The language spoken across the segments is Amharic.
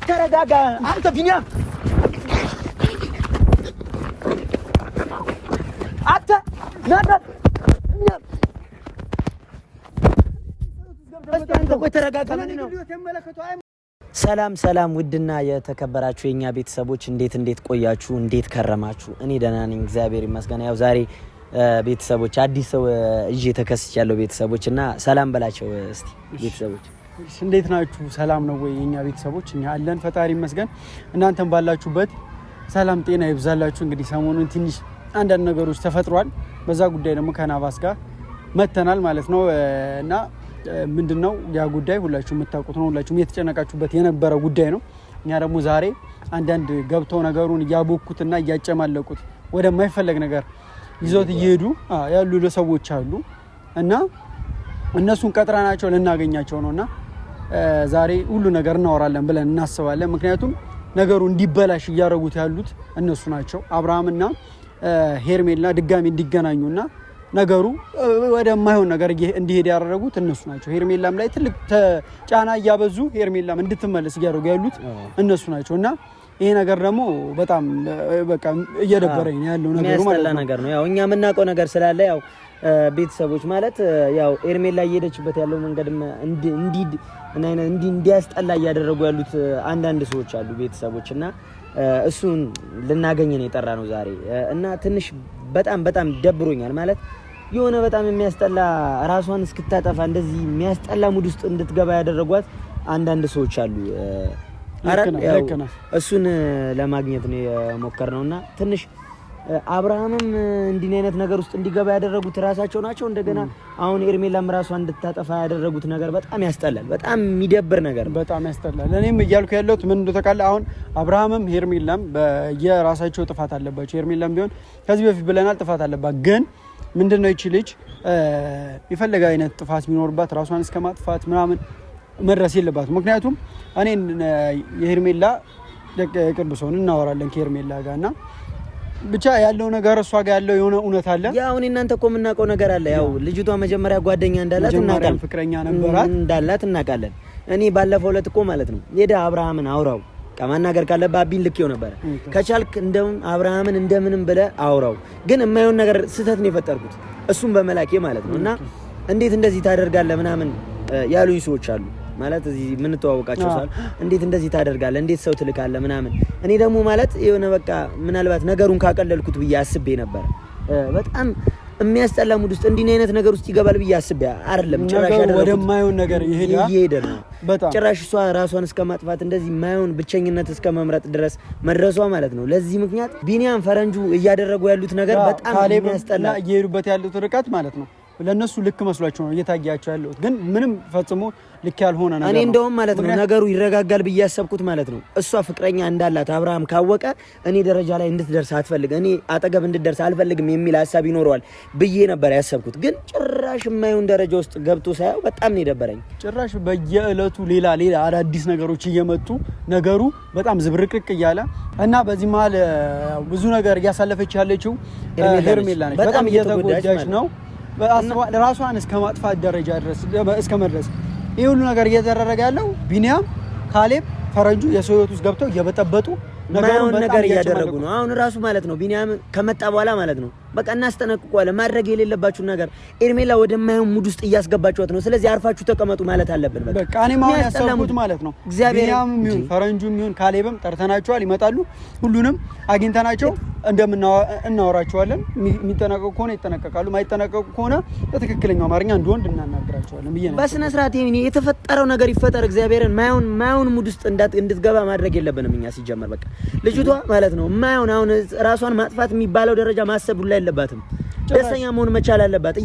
ተረጋጋ አንተ ቢኒያም አታ ናታ ሰላም ውድና የተከበራችሁ የኛ ቤተሰቦች እንዴት ቆያችሁ? እንዴት ከረማችሁ? እኔ ደህና ነኝ እግዚአብሔር ይመስገን። ያው ዛሬ ቤተሰቦች አዲስ ሰው እጄ ተከስቻለሁ ቤተሰቦችና ሰላም በላቸው እስቲ ቤተሰቦች እንዴት ናችሁ? ሰላም ነው ወይ የኛ ቤተሰቦች? እኛ አለን ፈጣሪ ይመስገን። እናንተም ባላችሁበት ሰላም ጤና ይብዛላችሁ። እንግዲህ ሰሞኑን ትንሽ አንዳንድ ነገሮች ተፈጥሯል። በዛ ጉዳይ ደግሞ ከናባስ ጋር መተናል ማለት ነው እና ምንድነው ያ ጉዳይ ሁላችሁም የምታውቁት ነው። ሁላችሁም እየተጨነቃችሁበት የነበረ ጉዳይ ነው። እኛ ደግሞ ዛሬ አንዳንድ ገብተው ነገሩን እያቦኩትና እያጨማለቁት ወደማይፈለግ ነገር ይዞት እየሄዱ ያሉ ሰዎች አሉ እና እነሱን ቀጥረናቸው ልናገኛቸው ነውና ዛሬ ሁሉ ነገር እናወራለን ብለን እናስባለን። ምክንያቱም ነገሩ እንዲበላሽ እያደረጉት ያሉት እነሱ ናቸው። አብርሃምና ሄርሜላ ድጋሚ እንዲገናኙና ነገሩ ወደማይሆን ነገር እንዲሄድ ያደረጉት እነሱ ናቸው። ሄርሜላም ላይ ትልቅ ጫና እያበዙ ሄርሜላም እንድትመለስ እያደረጉ ያሉት እነሱ ናቸውና ይሄ ነገር ደግሞ በጣም በቃ እየደበረኝ ያለው ነገር ማለት ነው። ያው እኛ የምናውቀው ነገር ስላለ ያው ቤተሰቦች ማለት ያው ሄርሜላ እየሄደችበት ያለው መንገድም እንዲያስጠላ እያደረጉ ያሉት አንዳንድ ሰዎች አሉ ቤተሰቦችና እሱን ልናገኝ ነው የጠራ ነው ዛሬ እና ትንሽ በጣም ደብሮኛል። ማለት የሆነ በጣም የሚያስጠላ ራሷን እስክታጠፋ እንደዚህ የሚያስጠላ ሙድ ውስጥ እንድትገባ ያደረጓት አንዳንድ ሰዎች አሉ። እሱን ለማግኘት ነው የሞከርነውና ትንሽ አብርሃምም እንዲህ አይነት ነገር ውስጥ እንዲገባ ያደረጉት ራሳቸው ናቸው። እንደገና አሁን ሄርሜላም ራሷን እንድታጠፋ ያደረጉት ነገር በጣም ያስጠላል። በጣም የሚደብር ነገር በጣም ያስጠላል። እኔም እያልኩ ያለሁት ምን እንደተቃለ አሁን አብርሃምም ሄርሜላም በየራሳቸው ጥፋት አለባቸው። ሄርሜላም ቢሆን ከዚህ በፊት ብለናል ጥፋት አለባት። ግን ምንድነው ይቺ ልጅ የፈለገ አይነት ጥፋት ቢኖርባት ራሷን እስከ ማጥፋት ምናምን መድረስ የለባትም። ምክንያቱም እኔ የሄርሜላ ቅርብ ሰው እናወራለን ከሄርሜላ ጋርና ብቻ ያለው ነገር እሷ ጋር ያለው የሆነ እውነት አለ። ያው እናንተ እኮ የምናውቀው ነገር አለ። ያው ልጅቷ መጀመሪያ ጓደኛ እንዳላት እናውቃለን፣ ፍቅረኛ ነበራት እንዳላት እናውቃለን። እኔ ባለፈው ዕለት እኮ ማለት ነው ሄዳ አብርሃምን አውራው ከማናገር ካለብህ አቢን ልኬው ነበር። ከቻልክ እንደውም አብርሃምን እንደምንም ብለህ አውራው። ግን የማይሆን ነገር ስህተት ነው የፈጠርኩት እሱም በመላኬ ማለት ነው። እና እንዴት እንደዚህ ታደርጋለህ ምናምን ያሉኝ ሰዎች አሉ። ማለት እዚህ ምን ተዋወቃቸው ሳል እንዴት እንደዚህ ታደርጋለህ እንዴት ሰው ትልካለህ ምናምን። እኔ ደግሞ ማለት የሆነ በቃ ምናልባት ነገሩን ካቀለልኩት ብዬ አስቤ ነበር። በጣም የሚያስጠላ ሙድ ውስጥ እንዲህ አይነት ነገር ውስጥ ይገባል ብዬ አስቤ አይደለም። ጭራሽ ወደማይሆን ነገር ይሄደ ነው። ጭራሽ እሷ ራሷን እስከማጥፋት እንደዚህ ማይሆን ብቸኝነት እስከመምረጥ ድረስ መድረሷ ማለት ነው። ለዚህ ምክንያት ቢኒያም ፈረንጁ እያደረጉ ያሉት ነገር በጣም የሚያስጠላ እየሄዱበት ያሉት ርቀት ማለት ነው ለነሱ ልክ መስሏቸው ነው እየታያቸው ያለው። ግን ምንም ፈጽሞ ልክ ያልሆነ ነገር ነው። እኔ እንደውም ማለት ነው ነገሩ ይረጋጋል ብዬ ያሰብኩት ማለት ነው እሷ ፍቅረኛ እንዳላት አብርሃም ካወቀ እኔ ደረጃ ላይ እንድትደርስ አትፈልግ እኔ አጠገብ እንድትደርስ አልፈልግም የሚል ሐሳብ ይኖረዋል ብዬ ነበር ያሰብኩት። ግን ጭራሽ የማይሆን ደረጃ ውስጥ ገብቶ ሳይው በጣም ነው የደበረኝ። ጭራሽ በየእለቱ ሌላ አዳዲስ ነገሮች እየመጡ ነገሩ በጣም ዝብርቅርቅ እያለ እና በዚህ መሀል ብዙ ነገር እያሳለፈች ያለችው ሄርሜላ ነች። በጣም እየተጎዳች ነው ራሷን እስከ ማጥፋት ደረጃ ድረስ እስከ መድረስ ይሄ ሁሉ ነገር እየተደረገ ያለው ቢኒያም ካሌብ ፈረንጁ የሰው ህይወት ውስጥ ገብተው እየበጠበጡ ነገር እያደረጉ ነው። አሁን ራሱ ማለት ነው ቢኒያም ከመጣ በኋላ ማለት ነው በቃ እናስጠነቅቋለን። ማድረግ የሌለባችሁ ነገር ሄርሜላ ወደማይሆን ሙድ ውስጥ እያስገባችኋት ነው። ስለዚህ አርፋችሁ ተቀመጡ ማለት አለብን። በቃ እኔ ማን ያሰብኩት ማለት ነው ቢኒያም ይሁን ፈረንጁም ይሁን ካሌብም ጠርተናቸዋል፣ ይመጣሉ። ሁሉንም አግኝተናቸው እናወራቸዋለን። የሚጠነቀቁ ከሆነ ይጠነቀቃሉ፣ ማይጠነቀቁ ከሆነ በትክክለኛው አማርኛ እንደወንድ እናናግራቸዋለን ብዬ ነው። በስነ ስርዓት የተፈጠረው ነገር ይፈጠር። እግዚአብሔርን ማይሆን ሙድ ውስጥ እንድትገባ ማድረግ የለብንም እኛ ሲጀመር በቃ ልጅቷ ማለት ነው ማይሆን አሁን ራሷን ማጥፋት የሚባለው ደረጃ ማሰብ ሁላ የለባትም። ደስተኛ መሆን መቻል አለባት።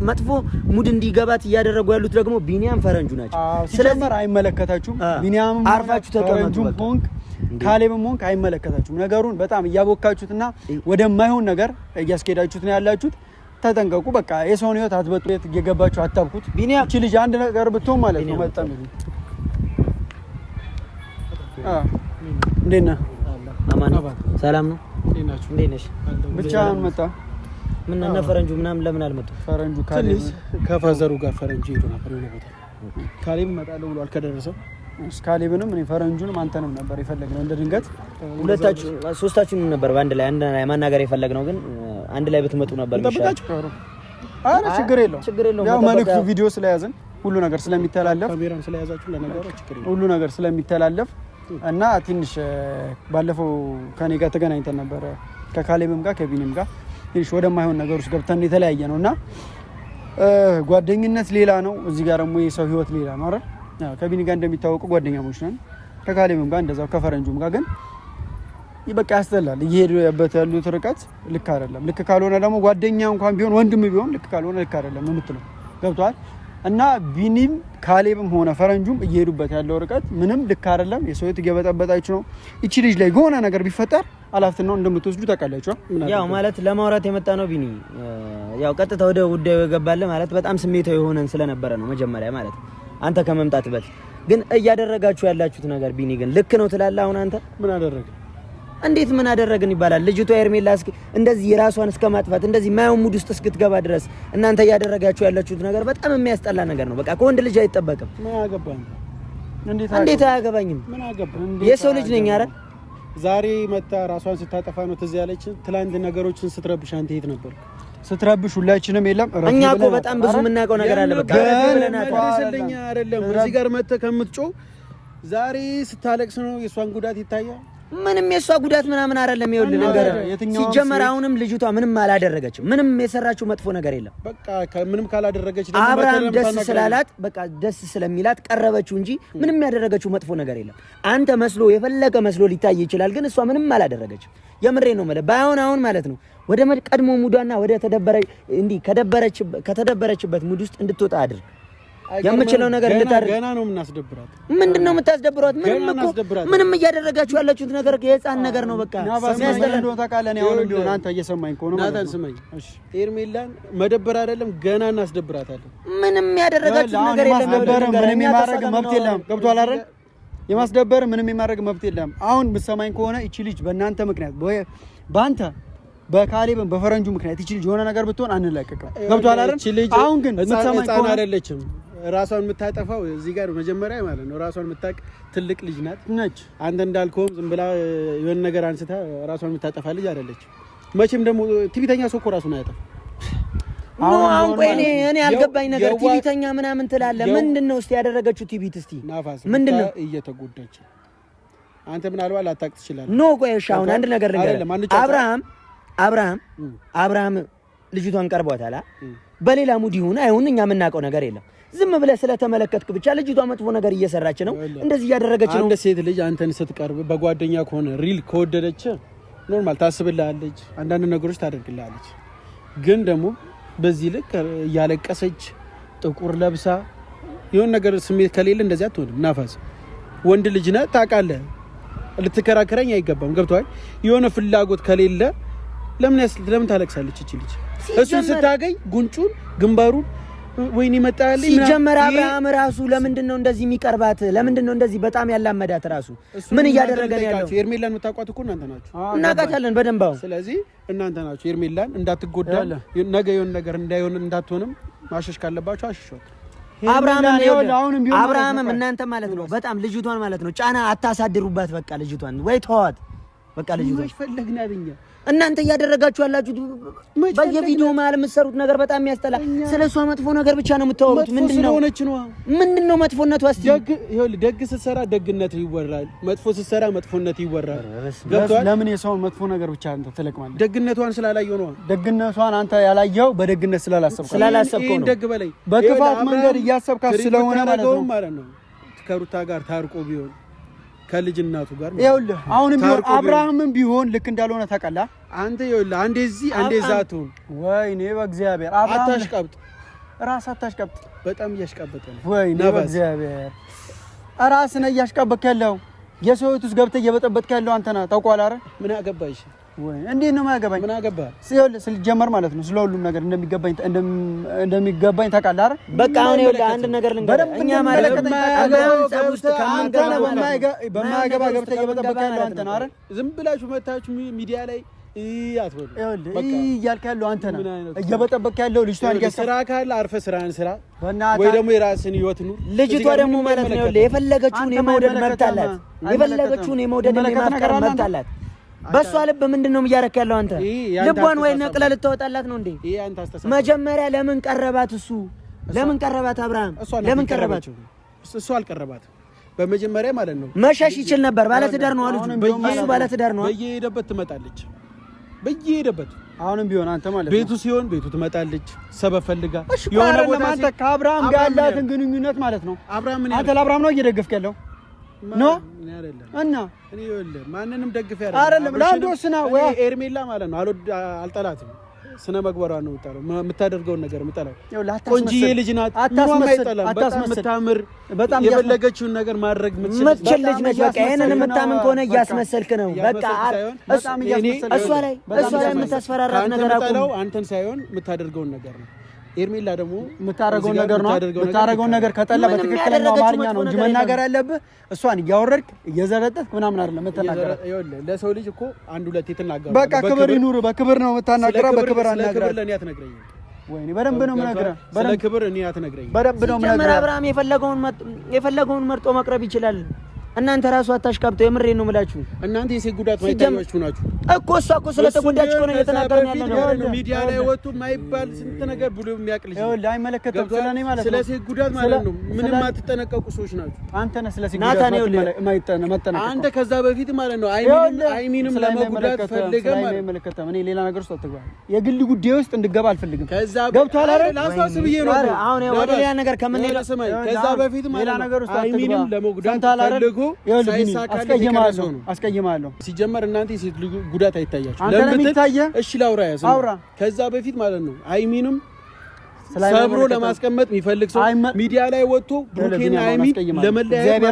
መጥፎ ሙድ እንዲገባት እያደረጉ ያሉት ደግሞ ቢኒያም ፈረንጁ ናቸው። ስለዚህ አይመለከታችሁም። ቢኒያም አርፋችሁ ተቀመጡ። ሆንክ ካሌብም ሆንክ አይመለከታችሁም። ነገሩን በጣም እያቦካችሁትና ወደማይሆን ነገር እያስኬዳችሁት ነው ያላችሁት። ተጠንቀቁ። በቃ የሰውን ህይወት አትበጡ። እየገባችሁ አታብኩት። ቢኒያም እቺ ልጅ አንድ ነገር ብትሆን ማለት ነው መጣም እንዴት ነህ? አማን ሰላም ነው። እንዴት ነሽ? ብቻህን መጣ? ምን እና ፈረንጁ ምናምን ለምን አልመጡም? ፈረንጁ ካሌብ ከፋዘሩ ጋር ፈረንጁ ሄዶ ነበር የሆነ ቦታ። ካሌብ እመጣለሁ ብሏል ከደረሰው። ካሌብንም እኔ ፈረንጁንም አንተንም ነበር የፈለግነው እንደ ድንገት ሁለታችሁ ሶስታችሁም ነበር በአንድ ላይ ማናገር የፈለግነው ግን አንድ ላይ ብትመጡ ነበር ይሻላል። አረ ችግር የለውም ያው መልዕክቱ ቪዲዮ ስለያዝን ሁሉ ነገር ስለሚተላለፍ ካሜራም ስለያዛችሁ ለነገሩ ችግር የለውም ሁሉ ነገር ስለሚተላለፍ እና ትንሽ ባለፈው ከኔ ጋር ተገናኝተን ነበር ከካሌብም ጋር ከቢኒም ጋር ትንሽ ወደማይሆን ነገር ውስጥ ገብተን የተለያየ ነውና ጓደኝነት ሌላ ነው፣ እዚህ ጋር ደግሞ የሰው ህይወት ሌላ ነው አይደል? ከቢኒ ጋር እንደሚታወቀው ጓደኛሞች ነን፣ ከካሌብም ጋር እንደዛው ከፈረንጁም ጋር ግን ይበቃ ያስጠላል። እየሄዱበት ያሉት ርቀት ልክ አይደለም። ልክ ካልሆነ ደግሞ ጓደኛ እንኳን ቢሆን ወንድም ቢሆን ልክ ካልሆነ ልክ አይደለም የምትለው ገብቷል። እና ቢኒም ካሌብም ሆነ ፈረንጁም እየሄዱበት ያለው ርቀት ምንም ልክ አይደለም። የሰው ህይወት እየበጠበጣችሁ ነው። እቺ ልጅ ላይ የሆነ ነገር ቢፈጠር ኃላፊነቱን እንደምትወስዱ ታውቃላችሁ። ያው ማለት ለማውራት የመጣ ነው ቢኒ ያው ቀጥታ ወደ ጉዳዩ ይገባል ማለት በጣም ስሜታዊ ሆነን ስለነበረ ነው መጀመሪያ ማለት አንተ ከመምጣት በፊት ግን እያደረጋችሁ ያላችሁት ነገር ቢኒ ግን ልክ ነው ትላለህ? አሁን አንተ ምን አደረገ? እንዴት ምን አደረግን ይባላል? ልጅቷ ኤርሜላ እንደዚህ የራሷን እስከ ማጥፋት እንደዚህ ማየው ሙድ ውስጥ እስክትገባ ድረስ እናንተ እያደረጋችሁ ያላችሁት ነገር በጣም የሚያስጠላ ነገር ነው። በቃ ከወንድ ልጅ አይጠበቅም። ምን አገባኝ? እንዴት አያገባኝም? ምን አገባኝ? የሰው ልጅ ነኝ አይደል? ዛሬ መጣ ራሷን ስታጠፋ ነው ትዝ ያለች። ትላንት ነገሮችን ስትረብሽ አንተ የት ነበር? ስትረብሽ ሁላችንም የለም እኛ እኮ በጣም ብዙ የምናውቀው ነገር አለ። በቃ ስለኛ አይደለም እዚህ ጋር መጥተህ ከምትጮህ ዛሬ ስታለቅስ ነው የሷን ጉዳት ይታያል። ምንም የሷ ጉዳት ምናምን አይደለም። ይኸውልህ ነገር ሲጀመር አሁንም ልጅቷ ምንም አላደረገችም። ምንም የሰራችው መጥፎ ነገር የለም። በቃ ምንም ካላደረገች ደግሞ አብርሃም ደስ ስላላት በቃ ደስ ስለሚላት ቀረበችው እንጂ ምንም ያደረገችው መጥፎ ነገር የለም። አንተ መስሎ የፈለገ መስሎ ሊታይ ይችላል፣ ግን እሷ ምንም አላደረገችም። የምሬ ነው ማለት ባይሆን አሁን ማለት ነው ወደ ቀድሞ ሙዷና ወደ ከተደበረችበት ሙድ ውስጥ እንድትወጣ አድርግ። የምችለው ነገር እንድታደርግ ገና ነው የምናስደብራት። ምንድነው የምታስደብሯት? ምንም እያደረጋችሁ ያላችሁት ነገር የህፃን ነገር ነው። በቃ ሲያስደብረው ታውቃለህ። አሁን ቢሆን አንተ እየሰማኝ ከሆነ ናታን ስማኝ፣ እሺ ኤርሜላን መደበር አይደለም ገና እናስደብራታለን። ምንም ያደረጋችሁት ነገር የለም። ምንም የማድረግ መብት የለም። ገብቶሃል አይደል? የማስደበር ምንም የማድረግ መብት የለም። አሁን ብትሰማኝ ከሆነ እቺ ልጅ በእናንተ ምክንያት በአንተ በካሌብም በፈረንጁ ምክንያት እቺ ልጅ የሆነ ነገር ብትሆን አንለቀቅም። ገብቶሃል አይደል? አሁን ግን ብትሰማኝ ከሆነ አይደለችም ራሷን የምታጠፋው እዚህ ጋር መጀመሪያ ማለት ነው። ራሷን የምታቅ ትልቅ ልጅ ናት ነች። አንተ እንዳልከውም ዝም ብላ የሆነ ነገር አንስታ ራሷን የምታጠፋ ልጅ አይደለችም። መቼም ደግሞ ቲቪተኛ ሰው እኮ ራሱን አያጠፋም። አሁን ቆይ እኔ ያልገባኝ ነገር ቲቪተኛ ምናምን ትላለህ። ምንድነው እስቲ ያደረገችው ቲቪት? እስቲ ምንድነው እየተጎዳች አንተ ምናልባት ላታውቅ ትችላለህ። ኖ ቆይ እሺ፣ አሁን አንድ ነገር ልንገርህ። አብርሃም ልጅቷን ቀርቧታል። በሌላ ሙድ ይሁን አይሁን እኛ የምናውቀው ነገር የለም። ዝም ብለህ ስለተመለከትክ ብቻ ልጅቷ መጥፎ ነገር እየሰራች ነው፣ እንደዚህ እያደረገች ነው። አንድ ሴት ልጅ አንተን ስትቀርብ በጓደኛ ከሆነ ሪል ከወደደች ኖርማል ታስብልሃለች፣ አንዳንድ ነገሮች ታደርግልሃለች። ግን ደግሞ በዚህ ልክ እያለቀሰች ጥቁር ለብሳ የሆነ ነገር ስሜት ከሌለ እንደዚህ አትሆንም። ናፋስ ወንድ ልጅ ነህ ታውቃለህ፣ ልትከራከረኝ አይገባም። ገብቶሃል? የሆነ ፍላጎት ከሌለ ለምን ታለቅሳለች እቺ ልጅ? እሱን ስታገኝ ጉንጩን ግንባሩን ወይኔ መጣልኝ ሲጀመር አብርሃም ራሱ ለምንድነው እንደዚህ የሚቀርባት? ለምንድነው እንደዚህ በጣም ያላመዳት? ራሱ ምን እያደረገ ነው ያለው? ኤርሜላን የምታውቋት እኮ እናንተ ናችሁ። እናውቃታለን በደንብ። ስለዚህ እናንተ ናችሁ ኤርሜላን እንዳትጎዳ ነገ የሆነ ነገር እንዳትሆንም ማሸሽ ካለባችሁ አሽሿት። አብርሃምም እናንተ ማለት ነው በጣም ልጅቷን ማለት ነው ጫና አታሳድሩባት። በቃ ልጅቷን ወይ ተዋት። በቃ ልጅቷን ፈለግናልኛ እናንተ እያደረጋችሁ ያላችሁት በየቪዲዮ መሀል የምትሰሩት ነገር በጣም የሚያስጠላ። ስለሷ መጥፎ ነገር ብቻ ነው የምታወሩት። ምንድነው መጥፎነቷ? እስቲ ደግ ስትሰራ ደግነት ይወራል፣ መጥፎ ስትሰራ መጥፎነት ይወራል። ለምን የሰውን መጥፎ ነገር ብቻ አንተ ትለቅማለህ? ደግነቷን ስላላየው ነው። ደግነቷን አንተ ያላየው በደግነት ስላላሰብከው ነው። ደግ በላይ በክፋት መንገድ እያሰብካት ስለሆነ ማለት ነው። ከሩታ ጋር ታርቆ ቢሆን ከልጅናቱ ጋር ይኸውልህ አሁንም ቢሆን አብርሃምም ቢሆን ልክ እንዳልሆነ ታውቃለህ አንተ። ይኸውልህ አንዴ እዚህ አንዴ ዛቱን ወይኔ በእግዚአብሔር አታሽቀብጥ፣ ራስ አታሽቀብጥ። በጣም እያሽቀበጠ ነው። ወይኔ በእግዚአብሔር ራስን እያሽቀበጥክ ያለው የሰው ሕይወት ውስጥ ገብተህ እየበጠበጥክ ያለው አንተ ነህ። ታውቀዋለህ አይደል? ምን አገባሽ? ወይ እንዴት ነው የማያገባኝ? ምን አገባ? ይኸውልህ ስለጀመር ማለት ነው ስለ ሁሉም ነገር እንደሚገባኝ ታውቃለህ አይደል? በቃ አሁን ይኸውልህ አንድ ነገር ልንገርህ። እኛ ማለት በማያገባ ገብተህ እየበጠበጥክ ያለው አንተ ነህ አይደል? ዝም ብላችሁ መታችሁ ሚዲያ ላይ አትበሉ። በቃ እያልክ ያለው አንተ ነህ። እየበጠበቅክ ያለው ልጅቷን ስራ ካለ አርፈህ ስራህን ስራ ወይ ደግሞ የራስህን ህይወት ኑር። ልጅቷ ደግሞ ማለት ነው የፈለገችውን የመውደድ መብት አላት። የፈለገችውን የመውደድ የማፍቀር መብት አላት። በሷ ልብ ምንድነው እያረክ ያለው አንተ? ልቧን ወይ ነቅለህ ልትወጣላት ነው እንዴ? መጀመሪያ ለምን ቀረባት? እሱ ለምን ቀረባት? አብርሃም ለምን ቀረባት? እሱ አልቀረባትም በመጀመሪያ ማለት ነው። መሸሽ ይችል ነበር። ባለትዳር ነው አሉት። እሱ ባለትዳር ነው። በየሄደበት ትመጣለች። በየሄደበት አሁንም ቢሆን አንተ ማለት ቤቱ ሲሆን ቤቱ ትመጣለች። ሰበብ ፈልጋ የሆነ ቦታ አንተ ከአብርሃም ጋር ያላትን ግንኙነት ማለት ነው። አብርሃም ምን አንተ ለአብርሃም ነው እየደገፍክ ያለው ነው እና እኔ ይኸውልህ ማንንም ደግፍ አይደለም ለአንዱ ስና ወይ ኤርሜላ ማለት ነው አልጠላትም። ስነ መግባሯ ነው የምጠላው። የምታደርገውን ነገር የምጠላው ቆንጆዬ ልጅ ናት። በጣም የምታምር በጣም የፈለገችውን ነገር ማድረግ የምትችል ልጅ ነች። በቃ ይሄንን የምታምን ከሆነ እያስመሰልክ ነው። በቃ በጣም እያስመሰልክ እሷ ላይ የምታስፈራራት ነገር አቁም። አንተን ሳይሆን የምታደርገውን ነገር ነው። ኤርሜላ ደግሞ የምታረገውን ነገር ከጠላ በትክክለኛው አማርኛ ነው እንጂ መናገር ያለብህ እሷን እያወረድክ እየዘረጠጥክ ምናምን አይደለም መተናገር። ለሰው ልጅ እኮ አንድ ሁለት የተናገረው በቃ ክብር ይኑር። በክብር ነው የምታናገረው። በክብር አናግረህ። ክብር ለኔ አትነግረኝም ወይኔ በደንብ ነው የምነግርህ። ስለ ክብር እኔ አትነግረኝም። በደንብ ነው የምነግርህ። አብርሃም የፈለገውን መርጦ መቅረብ ይችላል። እናንተ ራሱ አታሽካብተው። የምሬን ነው የምላችሁ። እናንተ የሴት ጉዳት ማይታያችሁ ናችሁ እኮ። እሷ እኮ ስለተጎዳች እኮ ነው እየተናገርን ያለነው። ሚዲያ ላይ ወጡ ማይባል ስንት ነገር ብሎ የሚያቅልሽ ነው። አይመለከተም ስለኔ ማለት ነው። ስለ ሴት ጉዳት ማለት ነው ምንም አትጠነቀቁ ሰዎች ናችሁ። አንተ ነህ ስለ ሴት ጉዳት መጠነቀቅ። አንተ ከዛ በፊት ማለት ነው አይሚንም ለመጉዳት ፈልገህ ማለት ነው። አይመለከተም። እኔ ሌላ ነገር ውስጥ አትገባ። የግል ጉዳይ ውስጥ እንድገባ አልፈልግም። ገብቶሃል አይደል? ላስታውስ ብዬ ነው። አሁን ወደ ሌላ ነገር ከምንሄድ ከዛ በፊት ማለት ነው አይሚንም ለመጉዳት ፈልጎ አስቀይማለሁ። ሲጀመር እናንተ የሴት ጉዳት አይታያችሁ። ለምን ይታየ? እሺ ላውራ ያዘው። ከዛ በፊት ማለት ነው አይሚንም ሰብሮ ለማስቀመጥ የሚፈልግ ሰው ሚዲያ ላይ ወጥቶ ብሩኬና አይሚ ለመለያየት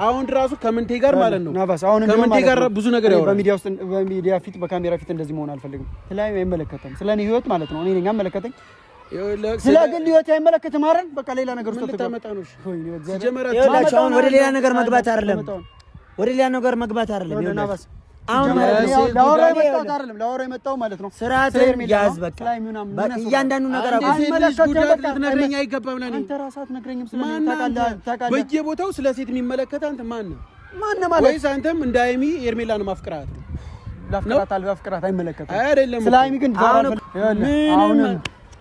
አሁን ራሱ ከመንቴ ጋር ማለት ነው ከመንቴ ጋር ብዙ ነገር ያወራል። በሚዲያ ፊት በካሜራ ፊት እንደዚህ መሆን አልፈልግም። ስለኔ አይመለከተም። ስለኔ ህይወት ማለት ነው እኔ ነኝ አመለከተኝ። ስለ ግል ህይወት አይመለከትም አይደል? በቃ ሌላ ነገር ውስጥ ተመጣ ነው። አሁን ወደ ሌላ ነገር መግባት አይደለም። ወደ ሌላ ነገር መግባት አይደለም። አሁን ላወራ የመጣው ማለት ነው። ስርዓትን ያዝ። በቃ እያንዳንዱ ነገር ልትነግረኝ አይገባም። አንተ ራስህ አትነግረኝም። ስለታውቃለህ በየቦታው ስለ ሴት የሚመለከት አንተ ማን ነው? ማለት ወይስ አንተም እንደ አይሚ ኤርሜላን ማፍቅራት ነው? ላፍቅራት አይመለከትም አይደለም። ስለ አይሚ ግን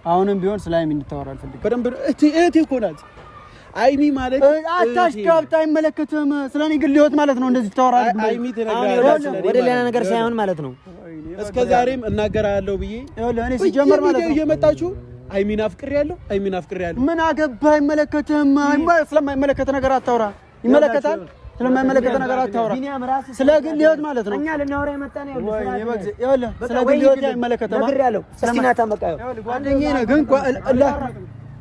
አሁንም ቢሆን ስለ አይሚ እንድታወራ አልፈልግም። በደንብ እህቴ እኮ ናት አይሚ ማለት። አታሽካብት። አይመለከትም። ስለኔ ግል ህይወት ማለት ነው እንደዚህ ታወራለህ። አይሚ ትነግራለች ወደ ሌላ ነገር ሳይሆን ማለት ነው። እስከ ዛሬም እናገራለሁ ብዬ እኔ ሲጀመር ማለት ነው እየመጣችሁ አይሚን አፍቅሬያለሁ። ምን አገባህ? አይመለከትም። ስለማይመለከት ነገር አታውራ። ይመለከታል። ስለማይመለከት ነገር አታውራ። ስለ ግል ህይወት ማለት ነው። እኛ ልናወራ የመጣን ስለ ግል ህይወት አይመለከትም። ነግሬያለሁ። እስቲ ና ታመቃ ጓደኛዬ ነህ ግን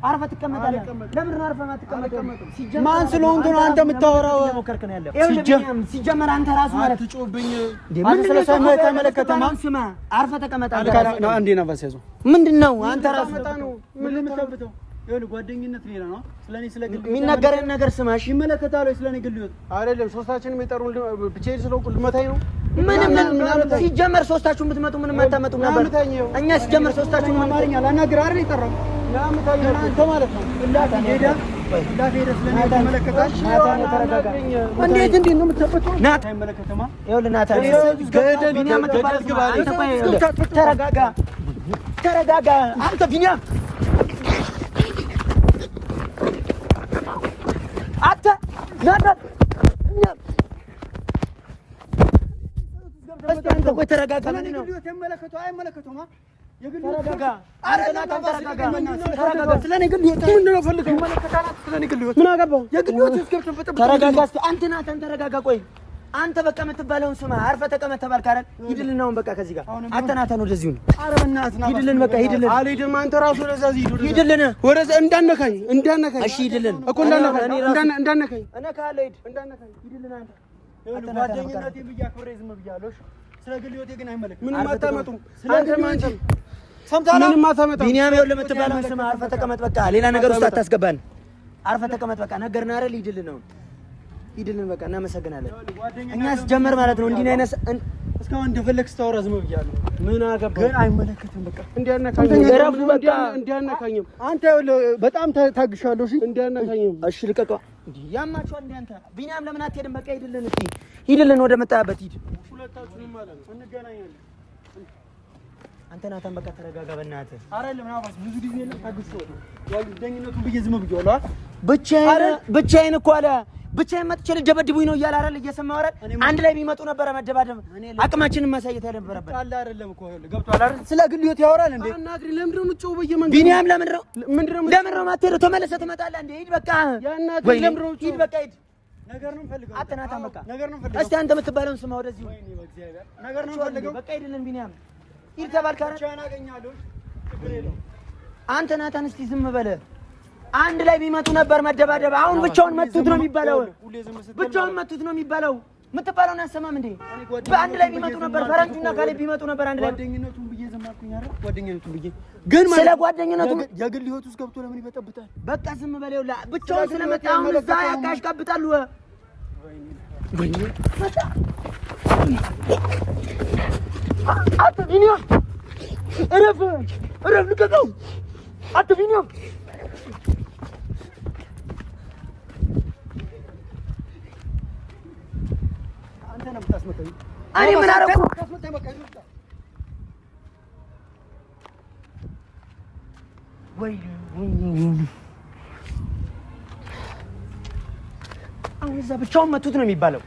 አርፈህ ትቀመጣለህ። ለምን ነው አርፈህ ማትቀመጠው? ማን ስለሆንክ ነው አንተ የምታወራው? ሲጀመር አንተ ራሱ ማለት ትጮብኝ አንተ ስለሰማህ አይመለከትም። ስማ አርፈህ ተቀመጣለህ። አንዴ ነፋስ ያዘው። ምንድነው አንተ ራሱ ነው ምን የምታብተው? ጓደኝነት ሌላ ነው። ስለኔ ስለግል የሚነገረን ነገር ስማሽ ይመለከታል ወይ? ስለኔ ግል ህይወት አይደለም። ሶስታችንም የጠሩን ብቻዬን ስለሆንኩ ልመታኝ ነው። ምንም ሲጀመር ሶስታችሁ ብትመጡ ምንም አታመጡም ነበር። እኛ ሲጀመር ሶስታችሁ አማርኛ ላናግር አይደል የጠራው አንተ ማለት ነው። እንዴት ነው የምትሰበተው? አይመለከትም። ይኸውልህ ናታን ተረጋጋ አንተ ቢኒያም አንተ ናታን ቆይ ተረጋጋ። አይመለከተውም። ተረጋጋ። ቆይ አንተ በቃ የምትባለውን ስማ። አርፈህ ተቀመጥ ተባልክ አይደል? ሂድልን አሁን በቃ ከዚህ ጋር አተናተን ወደዚሁ ነው። ሂድልን በቃ ሂድልን። አልሄድም። አንተ ራሱ ወደዛ ሂድልን። ወደዛ እንዳነካኝ። እሺ ሂድልን እኮ እንዳነካኝ። እነካለሁ። ሂድ እንዳነካኝ። ሂድልን አንተ ጓደኝነቴ ብዬ አክብሬ ዝም ብያለሁ። ስለ ግል ህይወቴ ግን አይመለከትም። ምንም አታመጡም። ሰምተሃል? ምንም አታመጣም። ቢኒያም ይኸውልህ የምትባለውን ስማ። አርፈህ ተቀመጥ በቃ ሌላ ነገር ውስጥ አታስገባን። አርፈህ ተቀመጥ በቃ ነገርና አይደል? ሂድልን ነው ሂድልን በቃ እናመሰግናለን። እኛስ ጀመር ማለት ነው እንዲህ አይነት እስካሁን እንደፈለክ ስታወራ ዝም ብያለሁ። ምን አገባ ግን አይመለከትም። በቃ እንዲያነካኝም አንተ በጣም ታግሻለሁ። እሺ እንዲያነካኝም እሺ ልቀቀው። እንዴ ያማችኋል እንዴ አንተ ቢኒያም ለምን አትሄድም? በቃ ሂድልን እስቲ ሂድልን፣ ወደ መጣበት ሂድ። ሁለታችሁንም ማለት ነው እንገናኛለን። አንተ ናታን በቃ ተረጋጋ በእናትህ። አይደለም ናባስ ብዙ ጊዜ ነው ታግሼዋለሁ። ያው ደኝነቱን ብዬ ዝም ብዬዋለሁ። ብቻዬን እኮ አለ ብቻዬን መጥቼ ልደበድቡኝ ነው እያለ አይደል? እየሰማሁ አይደል? አንድ ላይ ቢመጡ ነበረ መደባደብ አቅማችንን ማሳየት ያለበረበት አለ አይደለም እኮ ገብቶሃል አይደል? ስለ ግል ህይወት ያወራል እንዴ? አናግሪ። ለምንድን ነው የምትጮኸው በየመንገዱ? ቢኒያም ለምንድን ነው የማትሄደው? ተመለሰህ ትመጣለህ እንዴ? ሂድ በቃ ያናግሪ። ለምንድን ነው ሂድ በቃ ሂድ። ነገር ነው የምፈልገው። አትናታም በቃ ነገር ነው የምፈልገው። እስቲ አንተ የምትባለውን ስማ ወደዚህ። ወይኔ በእግዚአብሔር ነገር ነው የምፈልገው። በቃ ሂድልን ቢኒያም ሂድ ተባልክ አይደል? ብቻዬን አገኛለሁ። ችግር የለውም። አንተ ናታን እስቲ ዝም በለ። አንድ ላይ ቢመጡ ነበር መደባደብ። አሁን ብቻውን መቱት ነው የሚባለው። ብቻውን መቱት ነው የሚባለው። የምትባለውን አሰማም እንዴ? በአንድ ላይ ቢመጡ ነበር። ፈረንጁና ካሌብ ቢመጡ ነበር አንድ ላይ። ጓደኝነቱን ብዬ ዝም አልኩኝ አይደል? ጓደኝነቱን ብዬ ግን ማለት ስለ ጓደኝነቱ የግል ህይወት ውስጥ ገብቶ ለምን ይበጠብጣል? በቃ ዝም በለው። ብቻውን ስለመጣ አሁን እዛ ያቃሽቃብጣሉ። ወይኔ አቶ ቢኒያም እረፍ፣ ልቀቀው። አቶ ቢኒያም አንተ ነው የምታስመጣኝ። እኔ ምን አደረኩ? ወይኔ አሁን እዛ ብቻውን መቱት ነው የሚባለው።